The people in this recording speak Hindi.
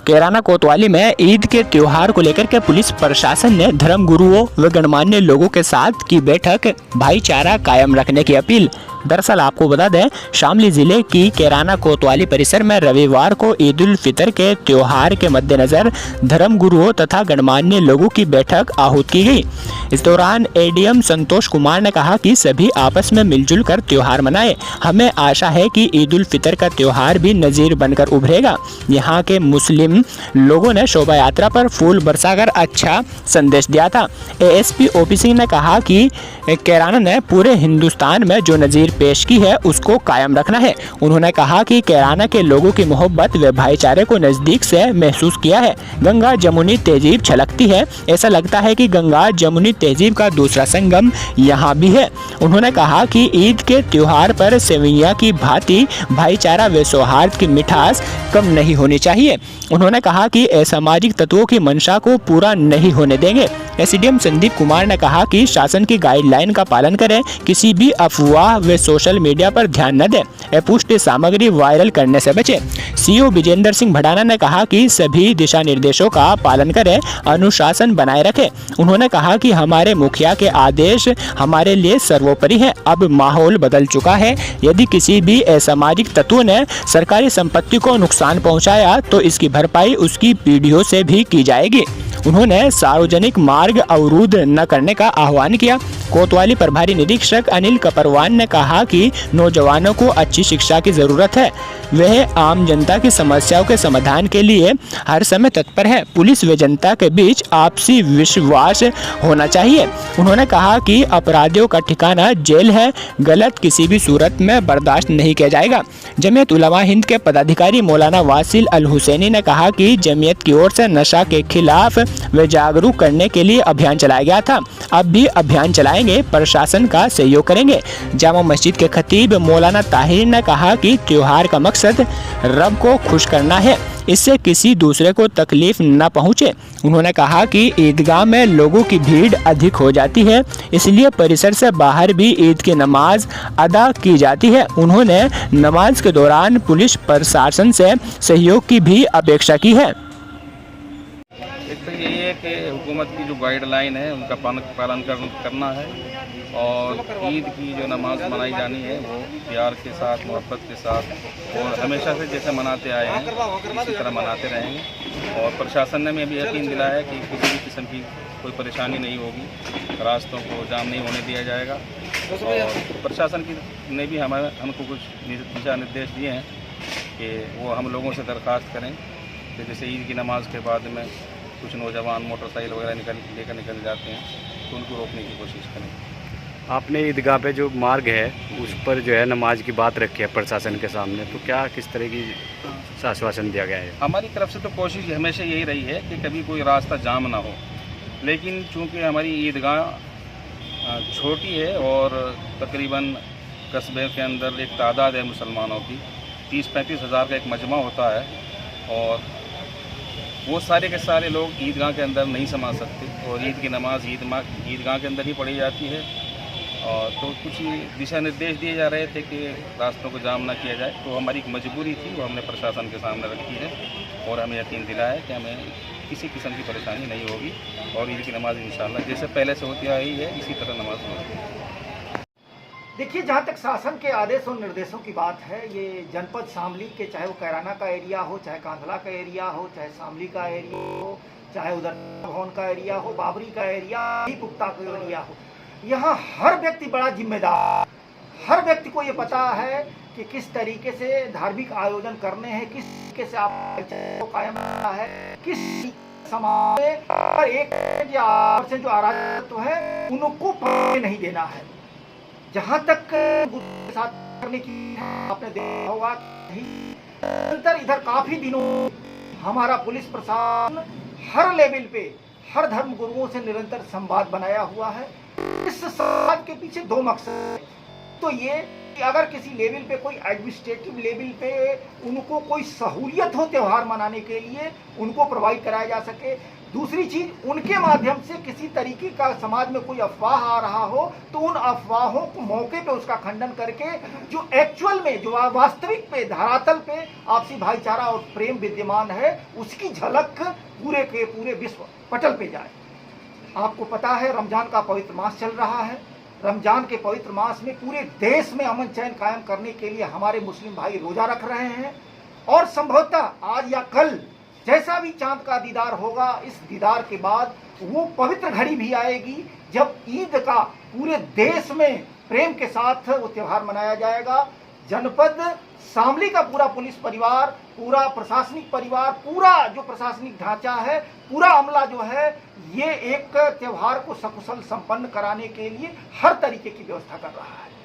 कैराना कोतवाली में ईद के त्योहार को लेकर के पुलिस प्रशासन ने धर्म गुरुओं व गणमान्य लोगों के साथ की बैठक, भाईचारा कायम रखने की अपील। दरअसल आपको बता दें, शामली जिले की कैराना कोतवाली परिसर में रविवार को ईद उल फितर के त्योहार के मद्देनजर धर्म गुरुओं तथा गणमान्य लोगों की बैठक आहूत की गई। इस दौरान एडीएम संतोष कुमार ने कहा कि सभी आपस में मिलजुल कर त्योहार मनाएं। हमें आशा है कि ईद उल फितर का त्योहार भी नज़ीर बनकर उभरेगा। यहाँ के मुस्लिम लोगों ने शोभा यात्रा पर फूल बरसाकर अच्छा संदेश दिया था। एएसपी ओपी सिंह ने कहा कि कैराना ने पूरे हिंदुस्तान में जो नज़ीर पेश की है उसको कायम रखना है। उन्होंने कहा कि कैराना के लोगों की मोहब्बत व भाईचारे को नज़दीक से महसूस किया है। गंगा जमुनी तहजीब छलकती है, ऐसा लगता है कि गंगा जमुनी तहजीब का दूसरा संगम यहाँ भी है। उन्होंने कहा कि ईद के त्योहार पर सेवैया की भांति भाईचारा व सौहार्द की मिठास कम नहीं होनी चाहिए। उन्होंने कहा कि असामाजिक तत्वों की मंशा को पूरा नहीं होने देंगे। एसडीएम संदीप कुमार ने कहा कि शासन की गाइडलाइन का पालन करें, किसी भी अफवाह व सोशल मीडिया पर ध्यान न दें, अपुष्ट सामग्री वायरल करने से बचें। सीओ विजेंद्र सिंह भड़ाना ने कहा कि सभी दिशा निर्देशों का पालन करें, अनुशासन बनाए रखें। उन्होंने कहा कि हमारे मुखिया के आदेश हमारे लिए सर्वोपरि हैं। अब माहौल बदल चुका है। यदि किसी भी असामाजिक तत्व ने सरकारी संपत्ति को नुकसान पहुंचाया तो इसकी भरपाई उसकी पीढ़ियों से भी की जाएगी। उन्होंने सार्वजनिक मार्ग अवरुद्ध न करने का आह्वान किया। कोतवाली प्रभारी निरीक्षक अनिल कपरवान ने कहा कि नौजवानों को अच्छी शिक्षा की जरूरत है। वह आम जनता की समस्याओं के समाधान के लिए हर समय तत्पर है। पुलिस व जनता के बीच आपसी विश्वास होना चाहिए। उन्होंने कहा कि अपराधियों का ठिकाना जेल है, गलत किसी भी सूरत में बर्दाश्त नहीं किया जाएगा। जमीयत उलमा हिंद के पदाधिकारी मौलाना वासिल अल हुसैनी ने कहा कि जमीयत की ओर से नशा के खिलाफ व जागरूक करने के लिए अभियान चलाया गया था। अब भी अभियान चलाएंगे, प्रशासन का सहयोग करेंगे। जामा मस्जिद के खतीब मौलाना ताहिर ने कहा कि त्योहार का मकसद रब को खुश करना है, इससे किसी दूसरे को तकलीफ न पहुंचे। उन्होंने कहा कि ईदगाह में लोगों की भीड़ अधिक हो जाती है, इसलिए परिसर से बाहर भी ईद की नमाज अदा की जाती है। उन्होंने नमाज के दौरान पुलिस प्रशासन से सहयोग की भी अपेक्षा की है। एक तो यही है कि हुकूमत की जो गाइडलाइन है उनका पालन करना है और ईद की जो नमाज मनाई जानी है वो प्यार के साथ, मोहब्बत के साथ और हमेशा से जैसे मनाते आए हैं इसी तरह मनाते रहेंगे। और प्रशासन ने भी यकीन दिलाया है कि किसी भी किस्म की कोई परेशानी नहीं होगी, रास्तों को जाम नहीं होने दिया जाएगा। और प्रशासन ने भी हमको कुछ दिशा निर्देश दिए हैं कि वो हम लोगों से दरख्वास्त करें कि जैसे ईद की नमाज के बाद में कुछ नौजवान मोटरसाइकिल वगैरह लेकर निकल जाते हैं तो उनको रोकने की कोशिश करें। आपने ईदगाह पे जो मार्ग है उस पर जो है नमाज की बात रखी है प्रशासन के सामने, तो क्या किस तरह की आश्वासन दिया गया है? हमारी तरफ से तो कोशिश हमेशा यही रही है कि कभी कोई रास्ता जाम ना हो, लेकिन चूँकि हमारी ईदगाह छोटी है और तकरीबन कस्बे के अंदर एक तादाद है मुसलमानों की 30-35 हज़ार का एक मजमा होता है और वो सारे के सारे लोग ईदगाह के अंदर नहीं समा सकते और ईद की नमाज ईदगाह के अंदर ही पढ़ी जाती है। और तो कुछ दिशा निर्देश दिए जा रहे थे कि रास्तों को जाम ना किया जाए, तो हमारी एक मजबूरी थी वो हमने प्रशासन के सामने रखी है और हमें यकीन दिलाया है कि हमें किसी किस्म की परेशानी नहीं होगी और ईद की नमाज इंशाल्लाह जैसे पहले से होती आई है इसी तरह नमाज होगी। देखिए, जहाँ तक शासन के आदेश और निर्देशों की बात है, ये जनपद शामली के, चाहे वो कैराना का एरिया हो, चाहे कांधला का एरिया हो, चाहे शामली का एरिया हो, चाहे उधर भवन का एरिया हो, बाबरी का एरिया, पुख्ता का एरिया हो, यहाँ हर व्यक्ति बड़ा जिम्मेदार। हर व्यक्ति को ये पता है कि किस तरीके से धार्मिक आयोजन करने हैं, किस तरीके से आप कायम रखना है, किस समाज में एक जो अराजकत्व है उनको पड़ने नहीं देना है। जहाँ तक साथ करने की आपने देखा होगा निरंतर इधर काफी दिनों हमारा पुलिस प्रशासन हर लेवल पे हर धर्म गुरुओं से निरंतर संवाद बनाया हुआ है। इस संवाद के पीछे दो मकसद है। तो ये कि अगर किसी लेवल पे कोई एडमिनिस्ट्रेटिव लेवल पे उनको कोई सहूलियत हो त्यौहार मनाने के लिए, उनको प्रोवाइड कराया जा सके। दूसरी चीज, उनके माध्यम से किसी तरीके का समाज में कोई अफवाह आ रहा हो तो उन अफवाहों को मौके पे उसका खंडन करके जो एक्चुअल में, जो वास्तविक पे, धरातल पे आपसी भाईचारा और प्रेम विद्यमान है, उसकी झलक पूरे के पूरे विश्व पटल पे जाए। आपको पता है रमजान का पवित्र मास चल रहा है। रमजान के पवित्र मास में पूरे देश में अमन चैन कायम करने के लिए हमारे मुस्लिम भाई रोजा रख रहे हैं और संभवतः आज या कल जैसा भी चांद का दीदार होगा, इस दीदार के बाद वो पवित्र घड़ी भी आएगी जब ईद का पूरे देश में प्रेम के साथ वो त्यौहार मनाया जाएगा। जनपद शामली का पूरा पुलिस परिवार, पूरा प्रशासनिक परिवार, पूरा जो प्रशासनिक ढांचा है, पूरा अमला जो है, ये एक त्यौहार को सकुशल संपन्न कराने के लिए हर तरीके की व्यवस्था कर रहा है।